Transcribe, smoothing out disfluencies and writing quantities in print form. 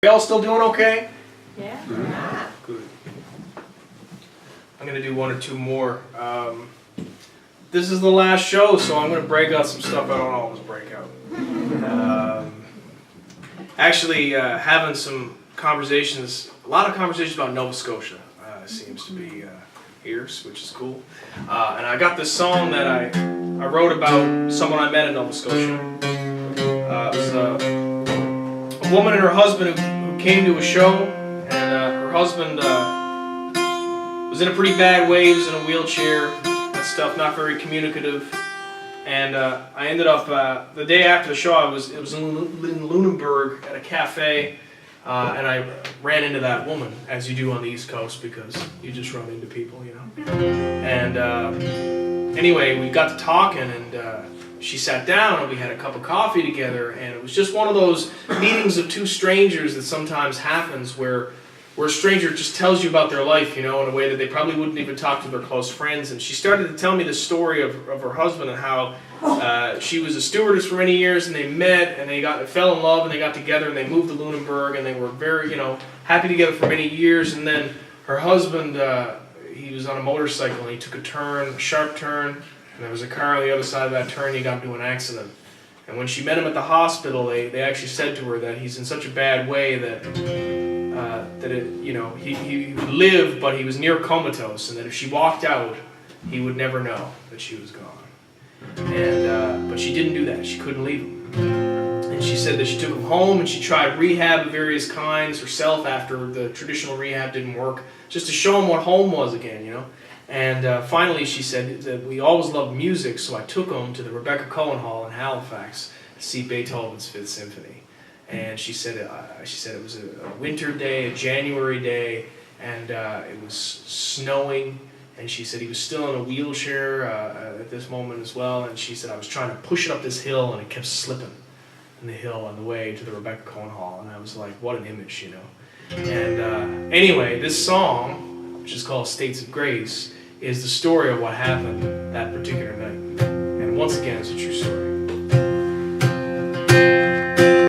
Y'all still doing okay? Yeah. Good. I'm gonna do one or two more. This is the last show, so I'm gonna break out some stuff I don't always break out. Actually, having some conversations, a lot of conversations about Nova Scotia seems to be here, which is cool. And I got this song that I wrote about someone I met in Nova Scotia. It was a woman and her husband who came to a show, and her husband was in a pretty bad way. He was in a wheelchair and stuff, not very communicative. And I ended up the day after the show. It was in Lunenburg at a cafe, and I ran into that woman, as you do on the East Coast, because you just run into people, you know. And anyway, we got to talking, and she sat down and we had a cup of coffee together, and it was just one of those meetings of two strangers that sometimes happens where a stranger just tells you about their life, you know, in a way that they probably wouldn't even talk to their close friends. And she started to tell me the story of her husband and how she was a stewardess for many years, and they met and they fell in love and they got together and they moved to Lunenburg and they were very, you know, happy together for many years. And then her husband, he was on a motorcycle and he took a sharp turn, and there was a car on the other side of that turn. He got into an accident. And when she met him at the hospital, they actually said to her that he's in such a bad way that he would live, but he was near comatose, and that if she walked out, he would never know that she was gone. And but she didn't do that. She couldn't leave him. And she said that she took him home and she tried rehab of various kinds herself after the traditional rehab didn't work, just to show him what home was again, you know. And finally she said that we always loved music, so I took him to the Rebecca Cohen Hall in Halifax to see Beethoven's Fifth Symphony. And she said it was a winter day, a January day, and it was snowing. And she said he was still in a wheelchair at this moment as well. And she said I was trying to push it up this hill, and it kept slipping in the hill on the way to the Rebecca Cohen Hall. And I was like, what an image, you know. And anyway, this song, which is called States of Grace, is the story of what happened that particular night. And once again, it's a true story.